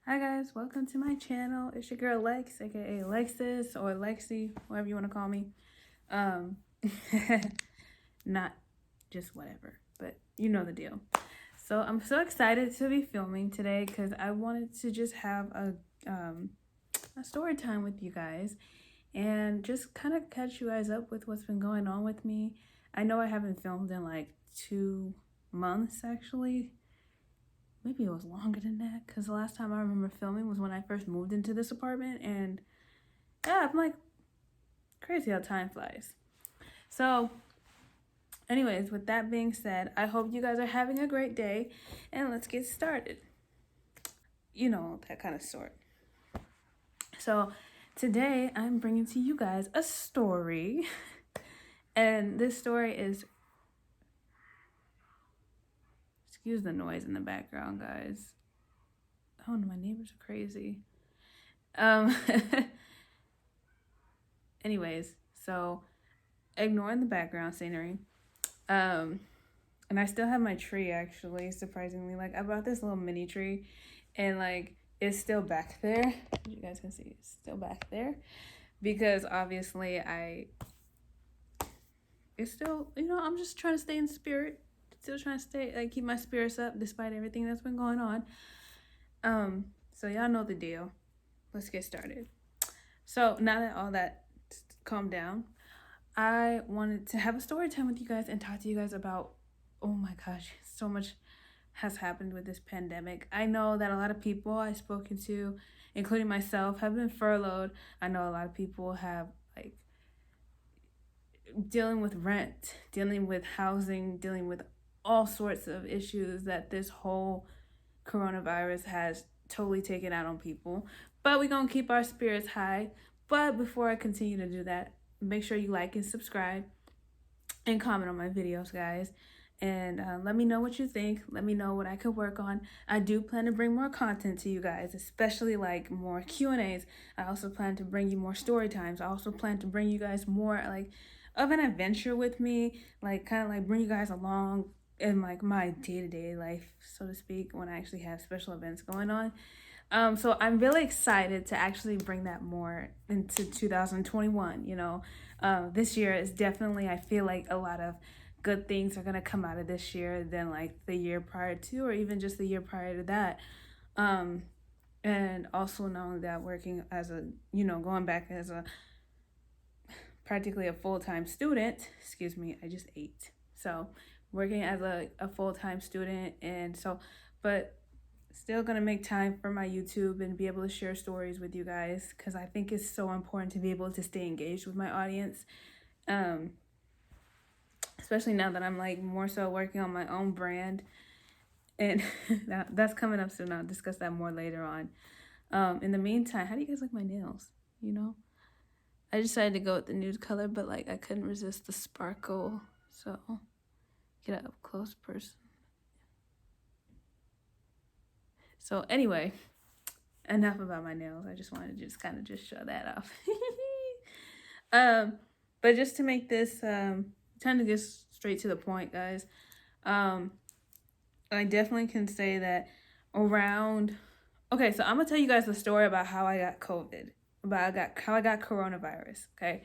Hi guys, welcome to my channel. It's your girl Lex, aka Alexis or Lexi, whatever you want to call me. Um, not just whatever, but you know the deal. So I'm so excited to be filming today because I wanted to just have a story time with you guys and just kind of catch you guys up with what's been going on with me. I know I haven't filmed in like 2 months actually. Maybe it was longer than that because the last time I remember filming was when I first moved into this apartment, and yeah, I'm like, crazy how time flies. So anyways, with that being said, I hope you guys are having a great day, and let's get started. You know, that kind of sort. So today I'm bringing to you guys a story, and this story is, excuse the noise in the background, guys. Oh no, my neighbors are crazy. um Anyways, so ignoring the background scenery. Um, and I still have my tree actually, surprisingly. Like I bought this little mini tree and like it's still back there. You guys can see it's still back there. Because obviously it's still, I'm just trying to stay in spirit. Still trying to stay like keep my spirits up despite everything that's been going on. So y'all know the deal. Let's get started. So now that all that calmed down, I wanted to have a story time with you guys and talk to you guys about, oh my gosh, so much has happened with this pandemic. I know that a lot of people I've spoken to, including myself, have been furloughed. I know a lot of people have like dealing with rent, dealing with housing, dealing with all sorts of issues that this whole coronavirus has totally taken out on people. But we're going to keep our spirits high. But before I continue to do that, make sure you like and subscribe and comment on my videos, guys. And let me know what you think. Let me know what I could work on. I do plan to bring more content to you guys, especially like more Q&As. I also plan to bring you more story times. I also plan to bring you guys more like of an adventure with me, like kind of like bring you guys along in like my day-to-day life, so to speak, when I actually have special events going on. So I'm really excited to actually bring that more into 2021. This year is definitely, I feel like a lot of good things are going to come out of this year than like the year prior to, or even just the year prior to that. Um, and also knowing that working as a, going back as a practically a full-time student, excuse me, I just ate. So working as a full-time student, and so, but still gonna make time for my YouTube and be able to share stories with you guys because I think it's so important to be able to stay engaged with my audience. Um, Especially now that I'm like more so working on my own brand, and that's coming up soon. I'll discuss that more later on. In the meantime, how do you guys like my nails? You know, I decided to go with the nude color, but like I couldn't resist the sparkle, so get an up close person. So anyway, enough about my nails. I just wanted to just kind of just show that off. But just to make this kind of get straight to the point, guys. I definitely can say that around. Okay, so I'm gonna tell you guys the story about how I got COVID, how I got coronavirus. Okay,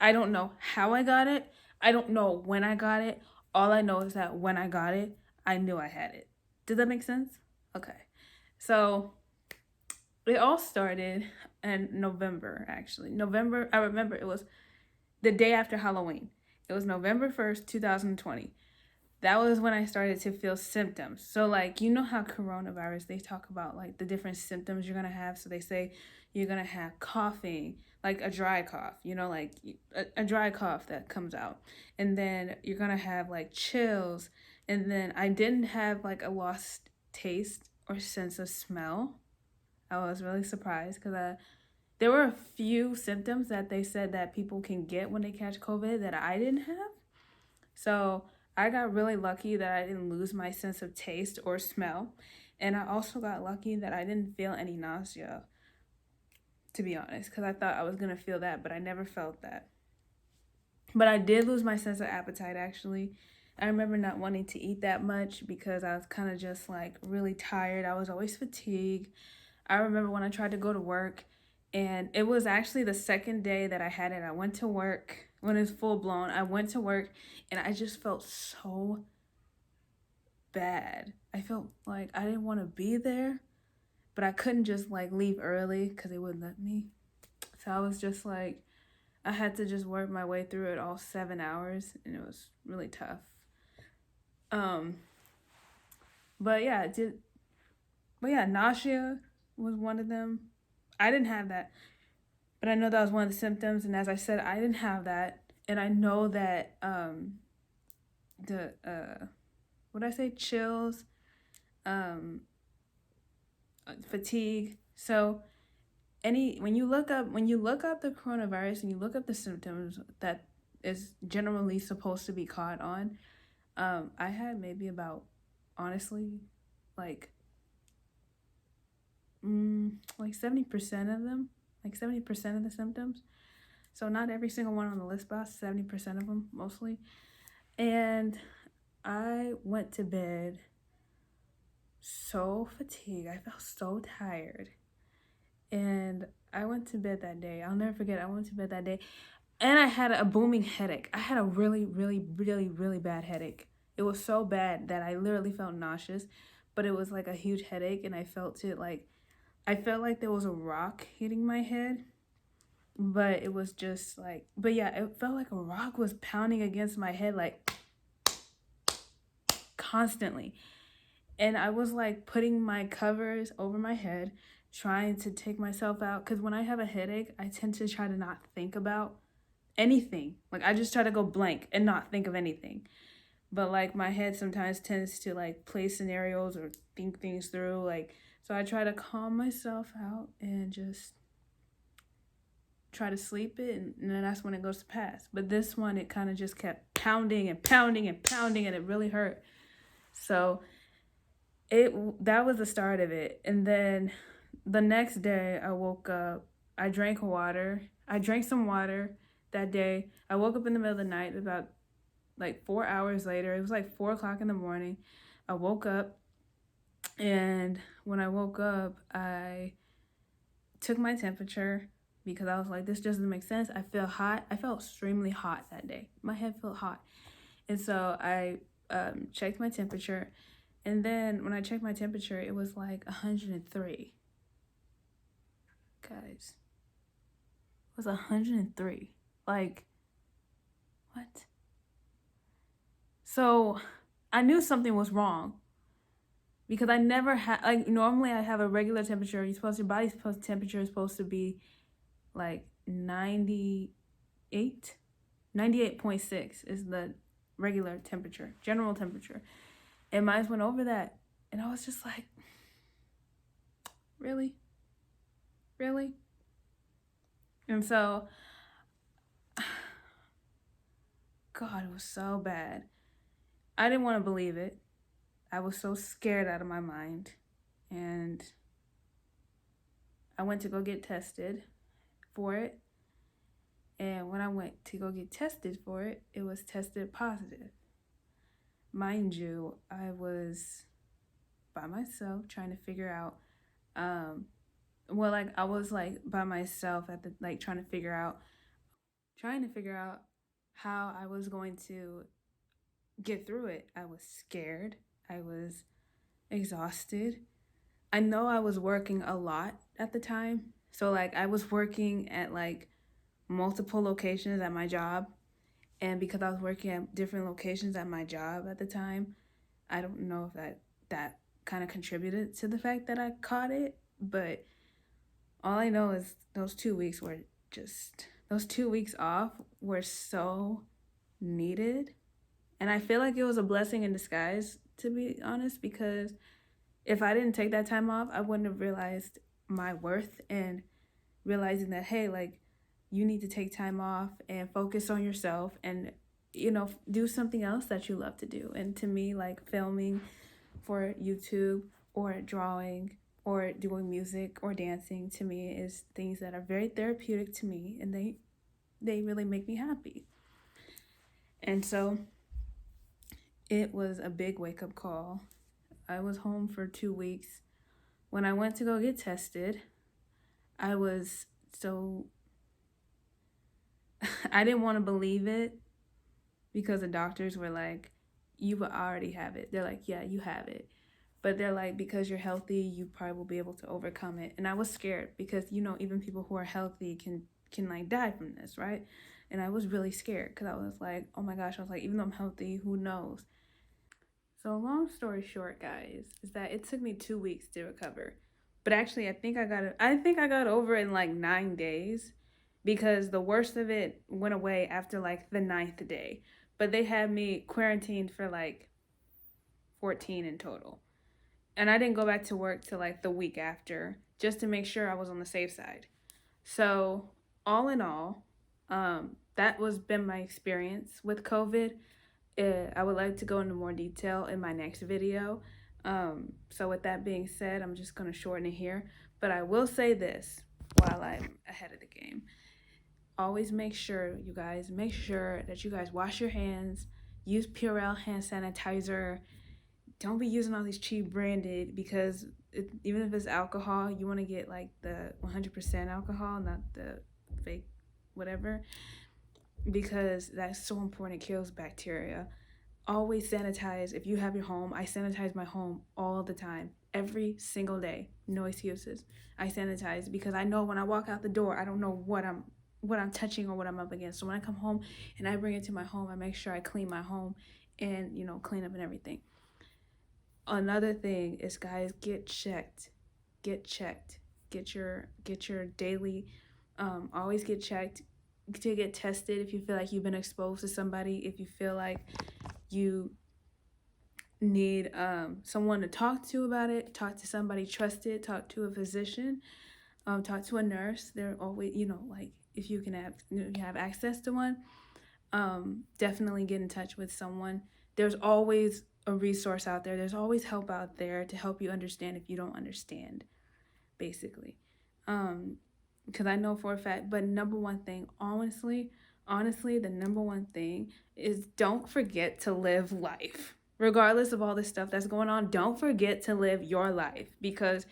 I don't know how I got it. I don't know when I got it. All I know is that when I got it, I knew I had it. Did that make sense? Okay, so it all started in November. Actually, November. I remember it was the day after Halloween. It was November 1st, 2020. That was when I started to feel symptoms. So, like, you know how coronavirus, they talk about like the different symptoms you're gonna have. So, they say you're gonna have coughing, like a dry cough, like a dry cough that comes out. And then you're gonna have like chills. And then I didn't have like a lost taste or sense of smell. I was really surprised because there were a few symptoms that they said that people can get when they catch COVID that I didn't have. So I got really lucky that I didn't lose my sense of taste or smell. And I also got lucky that I didn't feel any nausea, to be honest, because I thought I was going to feel that, but I never felt that. But I did lose my sense of appetite, actually. I remember not wanting to eat that much because I was kind of just like really tired. I was always fatigued. I remember when I tried to go to work, and it was actually the second day that I had it. I went to work when it was full blown. I went to work, and I just felt so bad. I felt like I didn't want to be there, but I couldn't just like leave early because they wouldn't let me. So I was just like, I had to just work my way through it all 7 hours, and it was really tough. Um, but yeah, it did. But yeah, nausea was one of them. I didn't have that, but I know that was one of the symptoms. And as I said, I didn't have that, and I know that the what did I say, chills, um, fatigue. So when you look up the coronavirus and you look up the symptoms that is generally supposed to be caught on, I had maybe about, honestly, like like 70% of them, like 70% of the symptoms. So not every single one on the list, but 70% of them mostly. And I went to bed so fatigued. I felt so tired. And I went to bed that day. I'll never forget. I went to bed that day, and I had a booming headache. I had a really, really, really, really bad headache. It was so bad that I literally felt nauseous, but it was like a huge headache, and I felt it like I felt like there was a rock hitting my head, but it was just like, but yeah, it felt like a rock was pounding against my head like constantly. And I was like putting my covers over my head, trying to take myself out. Because when I have a headache, I tend to try to not think about anything. Like I just try to go blank and not think of anything. But like my head sometimes tends to like play scenarios or think things through. Like, so I try to calm myself out and just try to sleep it, and then that's when it goes to pass. But this one, it kind of just kept pounding and pounding and pounding, and it really hurt. So that was the start of it. And then the next day I woke up, I drank water. I drank some water that day. I woke up in the middle of the night, about like 4 hours later. It was like 4 o'clock in the morning. I woke up, and when I woke up, I took my temperature because I was like, this doesn't make sense. I feel hot. I felt extremely hot that day. My head felt hot. And so I checked my temperature. And then when I checked my temperature, it was like 103. Guys, it was 103. Like, what? So I knew something was wrong because I never had, like, normally I have a regular temperature. Your body's temperature is supposed to be like 98. 98.6 is the regular temperature, general temperature. And mine went over that. And I was just like, really? Really? And so, God, it was so bad. I didn't want to believe it. I was so scared out of my mind. And I went to go get tested for it. And when I went to go get tested for it, it was tested positive. Mind you, I was by myself trying to figure out, I was like by myself at the, like trying to figure out how I was going to get through it. I was scared. I was exhausted. I know I was working a lot at the time. So like I was working at like multiple locations at my job. And because I was working at different locations at my job at the time, I don't know if that kind of contributed to the fact that I caught it, but all I know is those 2 weeks off were so needed. And I feel like it was a blessing in disguise, to be honest, because if I didn't take that time off, I wouldn't have realized my worth and realizing that, hey, like, you need to take time off and focus on yourself and, do something else that you love to do. And to me, like filming for YouTube or drawing or doing music or dancing, to me is things that are very therapeutic to me, and they really make me happy. And so it was a big wake-up call. I was home for 2 weeks. When I went to go get tested, I was so I didn't want to believe it because the doctors were like, you will already have it. They're like, yeah, you have it. But they're like, because you're healthy, you probably will be able to overcome it. And I was scared because, you know, even people who are healthy can like die from this, right? And I was really scared because I was like, oh my gosh, I was like, even though I'm healthy, who knows? So long story short, guys, is that it took me 2 weeks to recover. But actually, I think I got over it in like 9 days because the worst of it went away after like the ninth day. But they had me quarantined for like 14 in total. And I didn't go back to work till like the week after just to make sure I was on the safe side. So, all in all, that was been my experience with COVID. I would like to go into more detail in my next video. So with that being said, I'm just going to shorten it here. But I will say this while I'm ahead of the game. Always make sure that you guys wash your hands, use Purell hand sanitizer. Don't be using all these cheap branded because even if it's alcohol, you want to get like the 100% alcohol, not the fake whatever, because that's so important. It kills bacteria. Always sanitize. If you have your home, I sanitize my home all the time, every single day. No excuses. I sanitize because I know when I walk out the door, I don't know what I'm touching or what I'm up against. So when I come home and I bring it to my home, I make sure I clean my home and clean up and everything. Another thing is, guys, get checked. Get checked. Get your daily always get checked to get tested if you feel like you've been exposed to somebody, if you feel like you need someone to talk to about it, talk to somebody trusted, talk to a physician, talk to a nurse. They're always, like if you can have access to one, definitely get in touch with someone. There's always a resource out there. There's always help out there to help you understand if you don't understand, basically. Because I know for a fact, but number one thing, honestly, the number one thing is don't forget to live life. Regardless of all this stuff that's going on, don't forget to live your life, because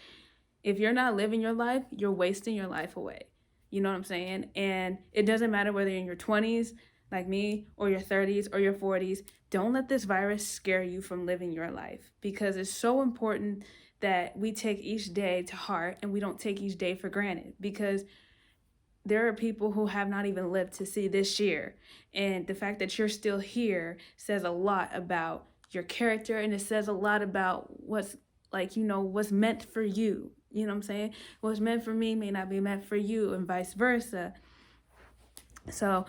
if you're not living your life, you're wasting your life away. You know what I'm saying? And it doesn't matter whether you're in your 20s, like me, or your 30s or your 40s. Don't let this virus scare you from living your life, because it's so important that we take each day to heart and we don't take each day for granted, because there are people who have not even lived to see this year. And the fact that you're still here says a lot about your character, and it says a lot about what's what's meant for you. You know what I'm saying? What's meant for me may not be meant for you, and vice versa. So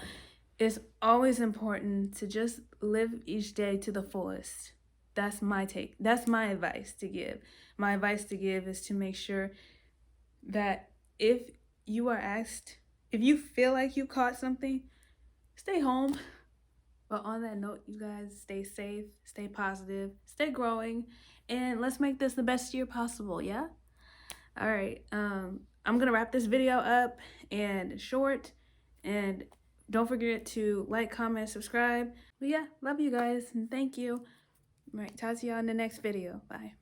it's always important to just live each day to the fullest. That's my take. That's my advice to give. My advice to give is to make sure that if you are asked, if you feel like you caught something, stay home. But on that note, you guys, stay safe, stay positive, stay growing, and let's make this the best year possible, yeah? All right. I'm gonna wrap this video up and short, and don't forget to like, comment, subscribe. But yeah, love you guys, and thank you. All right, talk to y'all in the next video. Bye.